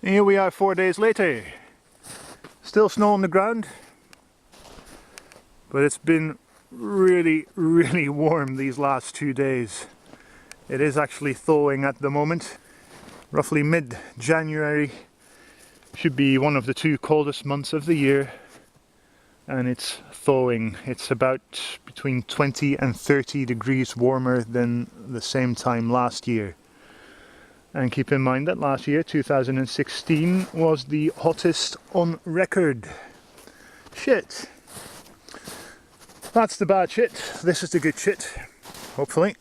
And here we are 4 days later. Still snow on the ground, but it's been really warm these last 2 days. It is actually thawing at the moment. Roughly mid-January should be one of the 2 coldest months of the year, and it's thawing. It's about between 20 and 30 degrees warmer than the same time last year. And keep in mind that last year, 2016, was the hottest on record. Shit. That's the bad shit. This is the good shit, hopefully.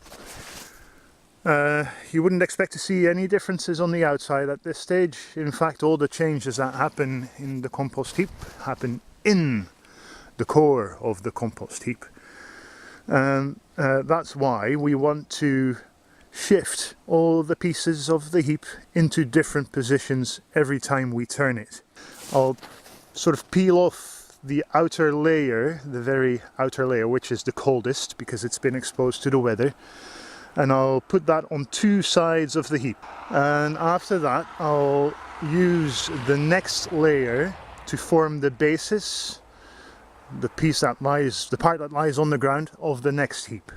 You wouldn't expect to see any differences on the outside at this stage. In fact, all the changes that happen in the compost heap happen in the core of the compost heap. And that's why we want to shift all the pieces of the heap into different positions every time we turn it. I'll sort of peel off the outer layer, the very outer layer, which is the coldest because it's been exposed to the weather, and I'll put that on 2 sides of the heap. And after that I'll use the next layer to form the basis, the part that lies on the ground of the next heap.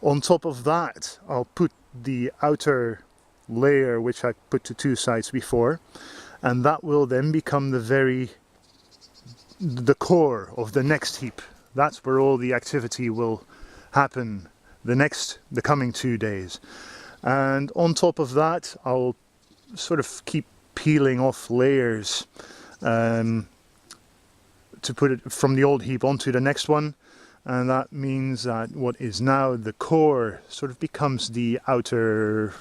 On top of that, I'll put the outer layer, which I put to 2 sides before, and that will then become the core of the next heap. That's where all the activity will happen the coming 2 days. And on top of that, I'll sort of keep peeling off layers to put it from the old heap onto the next one. And that means that what is now the core sort of becomes the outer,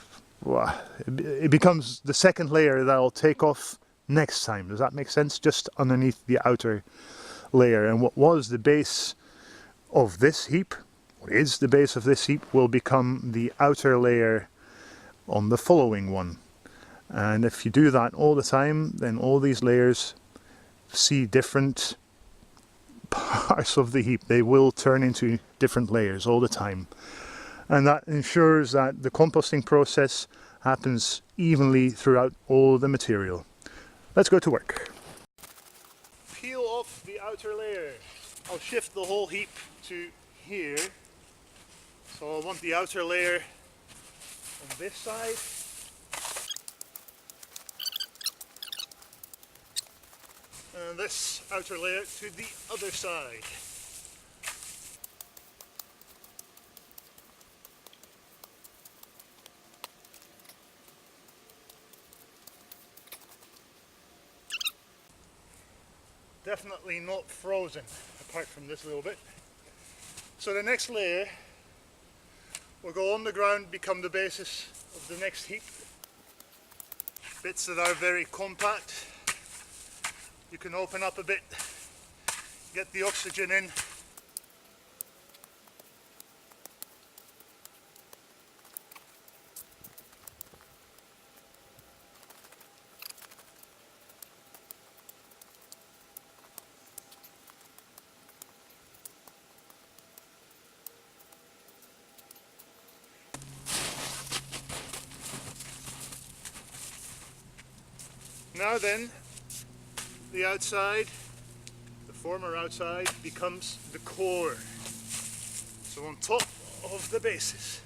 it becomes the second layer that I'll take off next time. Does that make sense? Just underneath the outer layer. And what was the base of this heap, what is the base of this heap, will become the outer layer on the following one. And if you do that all the time, then all these layers see different parts of the heap. They will turn into different layers all the time, and that ensures that the composting process happens evenly throughout all the material. Let's go to work. Peel off the outer layer. I'll shift the whole heap to here, so I want the outer layer on this side. And this outer layer to the other side. Definitely not frozen, apart from this little bit. So the next layer will go on the ground, become the basis of the next heap. Bits that are very compact. You can open up a bit, get the oxygen in. Now then, the outside, the former outside, becomes the core. So on top of the bases.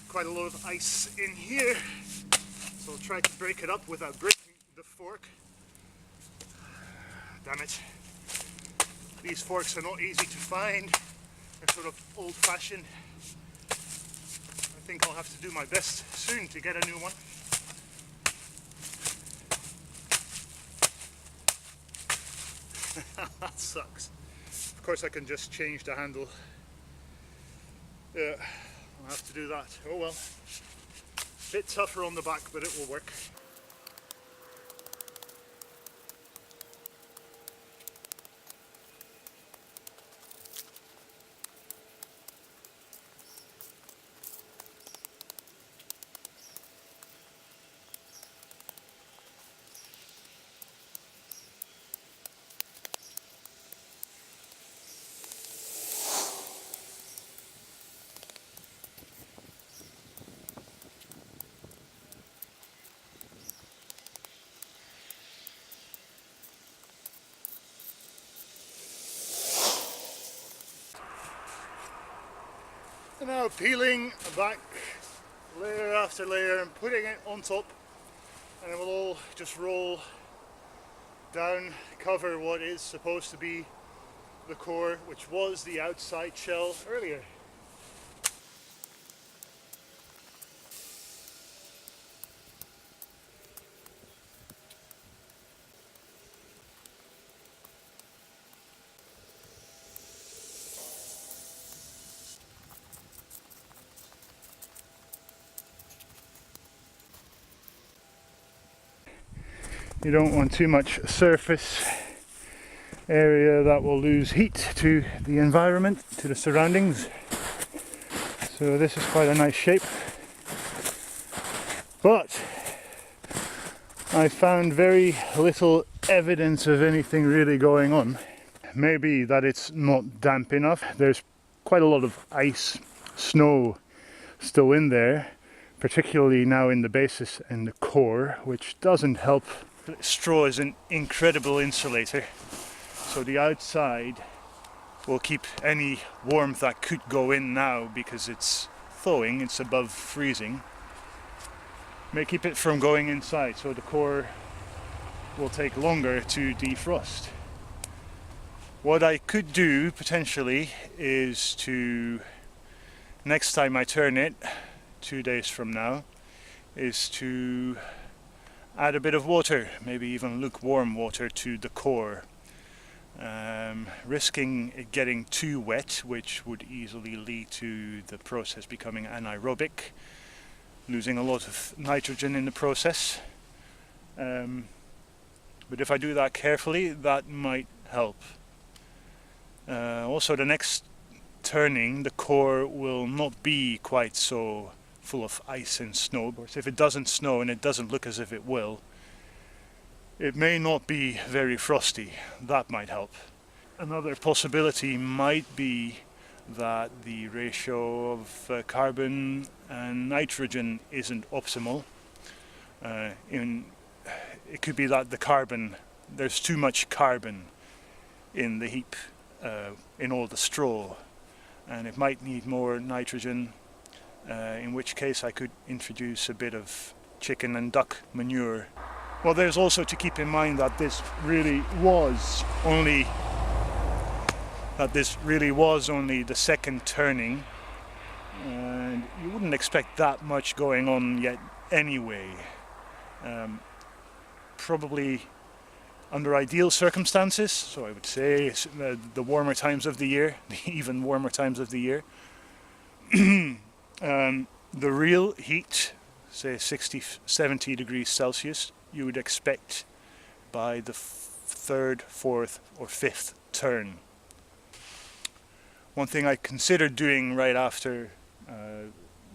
Quite a lot of ice in here, so I'll try to break it up without breaking the fork. Damn it. These forks are not easy to find. They're sort of old-fashioned. I think I'll have to do my best soon to get a new one. That sucks. Of course I can just change the handle. Yeah, I'll have to do that. Oh well. Bit tougher on the back, but it will work. So now peeling back layer after layer and putting it on top, and it will all just roll down, cover what is supposed to be the core, which was the outside shell earlier. You don't want too much surface area that will lose heat to the environment, to the surroundings. So this is quite a nice shape. But I found very little evidence of anything really going on. Maybe that it's not damp enough. There's quite a lot of ice, snow still in there, particularly now in the basis and the core, which doesn't help. Straw is an incredible insulator, so the outside will keep any warmth that could go in now, because it's thawing, it's above freezing, may keep it from going inside, so the core will take longer to defrost. What I could do potentially is to, next time I turn it, 2 days from now, is to add a bit of water, maybe even lukewarm water, to the core. Risking it getting too wet, which would easily lead to the process becoming anaerobic, losing a lot of nitrogen in the process. But if I do that carefully, that might help. Also, the next turning, the core will not be quite so full of ice and snow. If it doesn't snow, and it doesn't look as if it will, it may not be very frosty. That might help. Another possibility might be that the ratio of carbon and nitrogen isn't optimal. It could be that there's too much carbon in the heap, in all the straw, and it might need more nitrogen, in which case I could introduce a bit of chicken and duck manure. Well, there's also to keep in mind that this really was only the second turning, and you wouldn't expect that much going on yet anyway. Probably under ideal circumstances, so I would say the warmer times of the year, the even warmer times of the year, the real heat, say 60-70 degrees Celsius, you would expect by the third, fourth or fifth turn. One thing I considered doing right after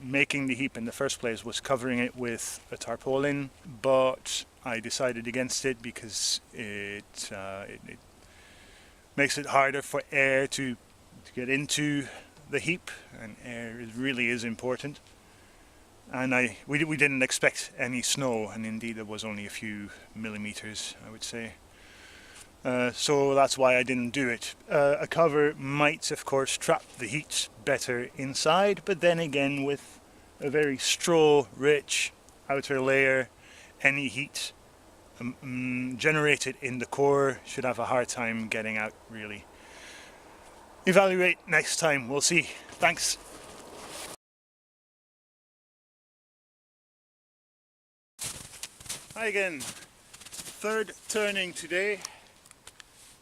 making the heap in the first place was covering it with a tarpaulin, but I decided against it because it makes it harder for air to get into the heap, and air really is important. And we didn't expect any snow, and indeed there was only a few millimeters, I would say. So that's why I didn't do it. A cover might, of course, trap the heat better inside, but then again, with a very straw-rich outer layer, any heat generated in the core should have a hard time getting out, really. Evaluate next time, we'll see. Thanks. Hi again. Third turning today,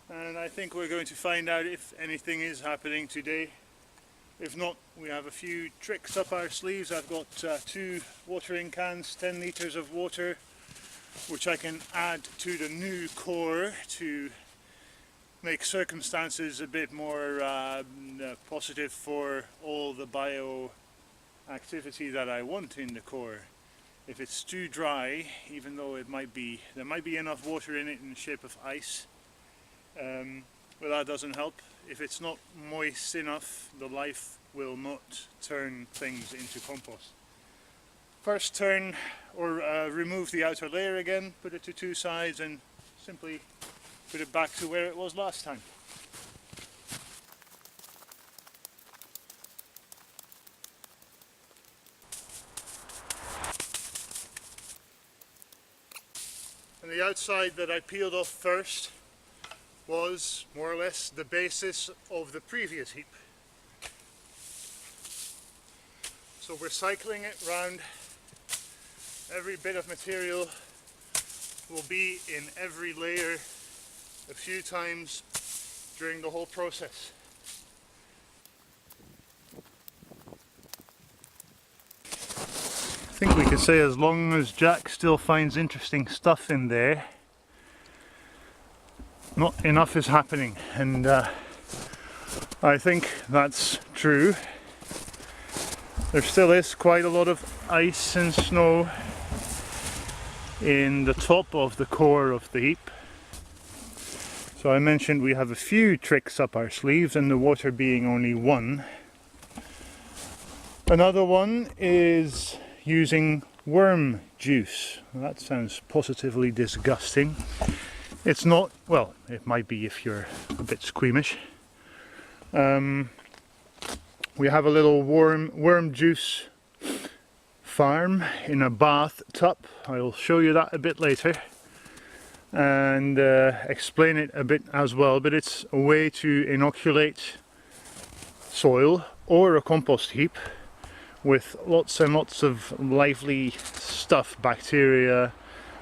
and I think we're going to find out if anything is happening today. If not, we have a few tricks up our sleeves. I've got 2 watering cans, 10 litres of water, which I can add to the new core to make circumstances a bit more positive for all the bio activity that I want in the core. If it's too dry, even though there might be enough water in it in the shape of ice, well, that doesn't help. If it's not moist enough, the life will not turn things into compost. First turn, or remove the outer layer again, put it to 2 sides and simply put it back to where it was last time. And the outside that I peeled off first was more or less the basis of the previous heap. So we're cycling it round. Every bit of material will be in every layer a few times during the whole process. I think we could say as long as Jack still finds interesting stuff in there, not enough is happening, and I think that's true. There still is quite a lot of ice and snow in the top of the core of the heap. So I mentioned we have a few tricks up our sleeves, and the water being only one. Another one is using worm juice. That sounds positively disgusting. It's not, well, it might be if you're a bit squeamish. We have a little worm juice farm in a bathtub. I'll show you that a bit later and explain it a bit as well, but it's a way to inoculate soil or a compost heap with lots and lots of lively stuff, bacteria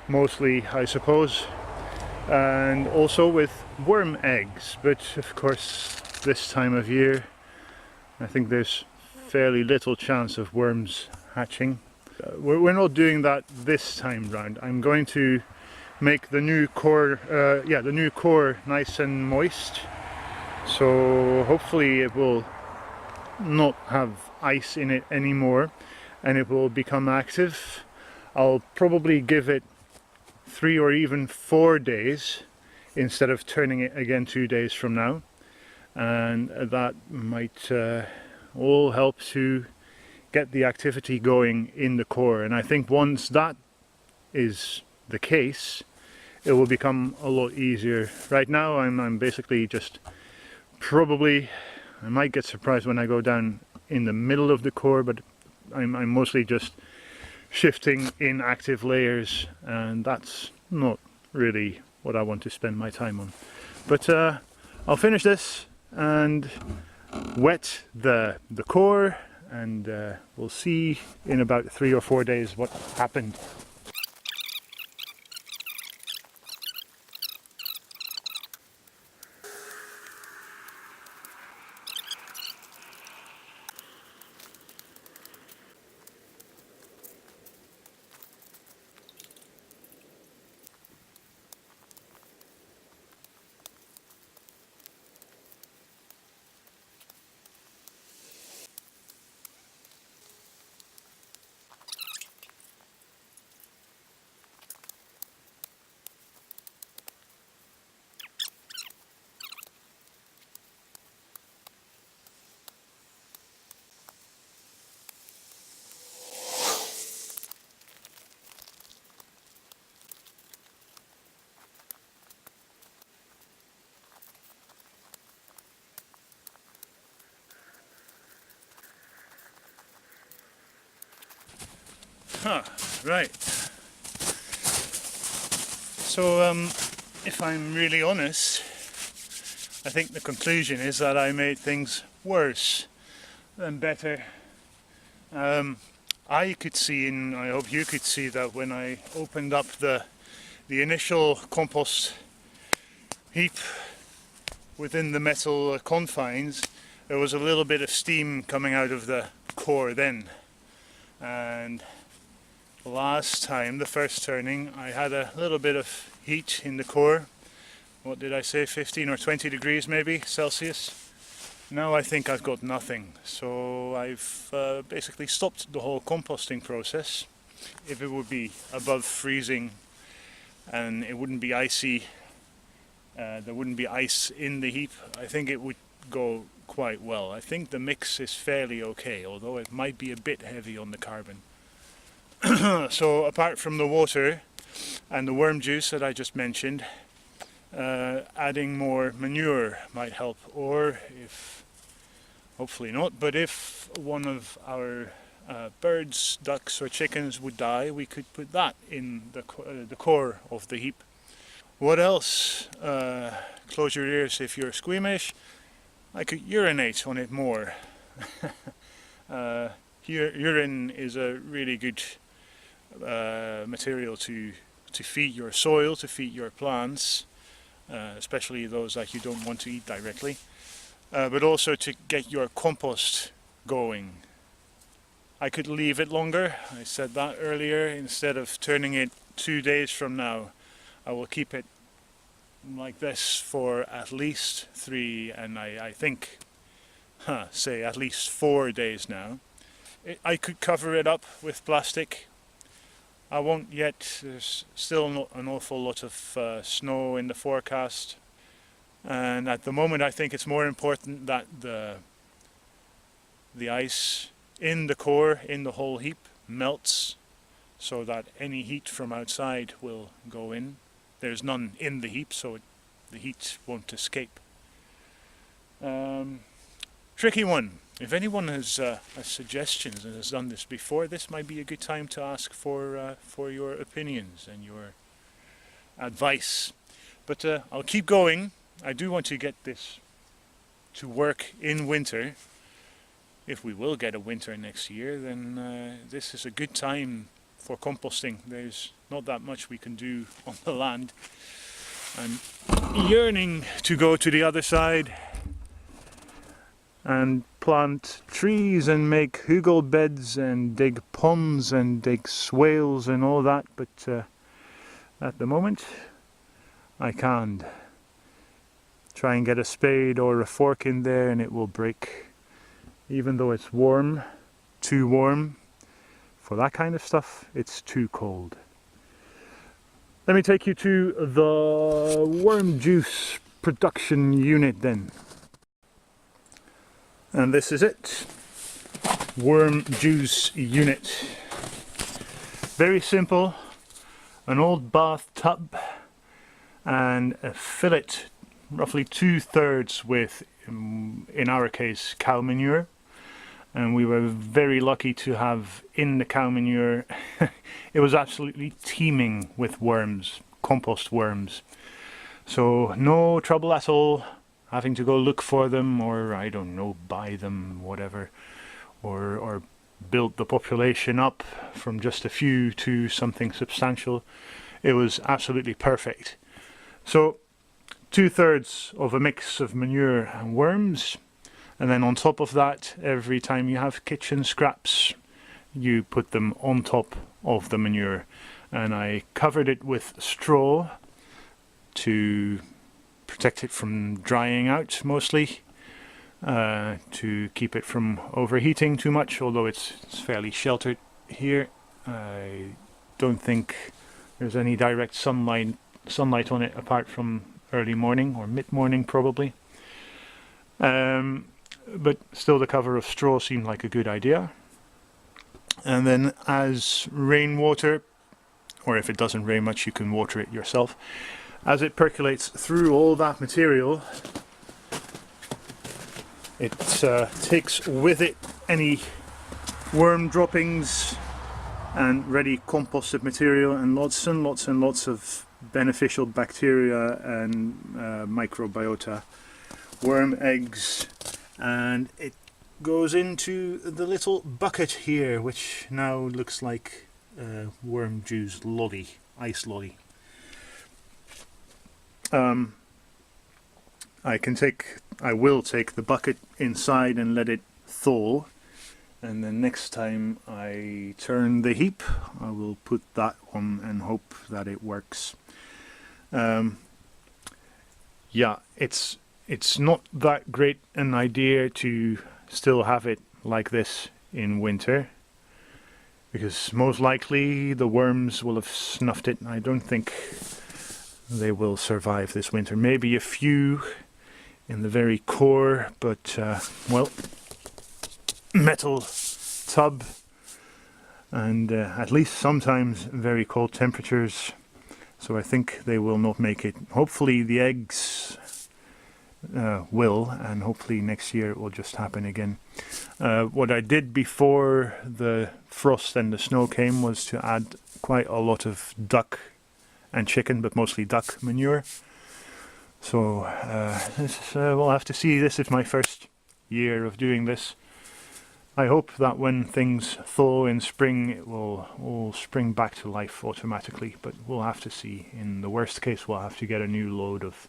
mostly I suppose, and also with worm eggs. But of course this time of year I think there's fairly little chance of worms hatching. We're not doing that this time round. I'm going to make the new core, the new core nice and moist, so hopefully it will not have ice in it anymore and it will become active. I'll probably give it 3 or even 4 days instead of turning it again 2 days from now, and that might all help to get the activity going in the core. And I think once that is the case, it will become a lot easier. Right now I'm basically just probably, I might get surprised when I go down in the middle of the core, but I'm mostly just shifting in active layers, and that's not really what I want to spend my time on. But I'll finish this and wet the core, and we'll see in about 3 or 4 days what happened. Right. So if I'm really honest, I think the conclusion is that I made things worse than better. I could see, and I hope you could see, that when I opened up the initial compost heap within the metal confines, there was a little bit of steam coming out of the core then. And last time, the first turning, I had a little bit of heat in the core. What did I say, 15 or 20 degrees maybe Celsius? Now I think I've got nothing, so I've basically stopped the whole composting process. If it would be above freezing and it wouldn't be icy, there wouldn't be ice in the heap, I think it would go quite well. I think the mix is fairly okay, although it might be a bit heavy on the carbon. So apart from the water and the worm juice that I just mentioned, adding more manure might help, or if, hopefully not, but if one of our birds, ducks or chickens would die, we could put that in the core of the heap. What else? Close your ears if you're squeamish. I could urinate on it more. Urine is a really good material to feed your soil, to feed your plants, especially those that you don't want to eat directly, but also to get your compost going. I could leave it longer, I said that earlier. Instead of turning it 2 days from now, I will keep it like this for at least 3, and I think, say at least 4 days now. I could cover it up with plastic. I won't yet. There's still not an awful lot of snow in the forecast, and at the moment I think it's more important that the ice in the core, in the whole heap, melts so that any heat from outside will go in. There's none in the heap, so the heat won't escape. Tricky one. If anyone has suggestions and has done this before, this might be a good time to ask for your opinions and your advice. But I'll keep going. I do want to get this to work in winter. If we will get a winter next year, then this is a good time for composting. There's not that much we can do on the land. I'm yearning to go to the other side and plant trees and make hugel beds and dig ponds and dig swales and all that, but at the moment I can't. Try and get a spade or a fork in there and it will break. Even though it's warm, too warm for that kind of stuff, it's too cold. Let me take you to the worm juice production unit then. And this is it. Worm juice unit. Very simple. An old bathtub and a fillet, roughly 2/3 with, in our case, cow manure. And we were very lucky to have in the cow manure, it was absolutely teeming with worms, compost worms. So no trouble at all having to go look for them, or I don't know, buy them, whatever, or build the population up from just a few to something substantial. It was absolutely perfect. So 2/3 of a mix of manure and worms. And then on top of that, every time you have kitchen scraps, you put them on top of the manure. And I covered it with straw to protect it from drying out mostly, to keep it from overheating too much, although it's fairly sheltered here. I don't think there's any direct sunlight on it apart from early morning or mid-morning probably. But still the cover of straw seemed like a good idea. And then as rainwater, or if it doesn't rain much you can water it yourself, as it percolates through all that material, it takes with it any worm droppings and ready composted material and lots of beneficial bacteria and microbiota, worm eggs, and it goes into the little bucket here, which now looks like worm juice lolly, ice lolly. I will take the bucket inside and let it thaw, and then next time I turn the heap I will put that on and hope that it works. Yeah, it's not that great an idea to still have it like this in winter, because most likely the worms will have snuffed it. I don't think they will survive this winter. Maybe a few in the very core, but well, metal tub, and at least sometimes very cold temperatures, so I think they will not make it. Hopefully the eggs will, and hopefully next year it will just happen again. What I did before the frost and the snow came was to add quite a lot of duck and chicken, but mostly duck manure. So we'll have to see. This is my first year of doing this. I hope that when things thaw in spring, it will all spring back to life automatically, but we'll have to see. In the worst case, we'll have to get a new load of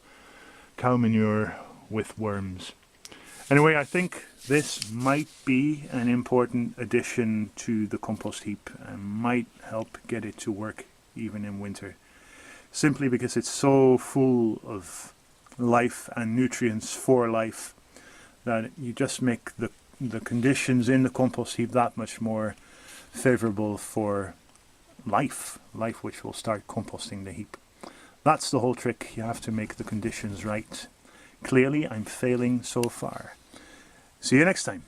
cow manure with worms. Anyway, I think this might be an important addition to the compost heap and might help get it to work even in winter. Simply because it's so full of life and nutrients for life that you just make the conditions in the compost heap that much more favorable for life which will start composting the heap. That's the whole trick. You have to make the conditions right. Clearly, I'm failing so far. See you next time.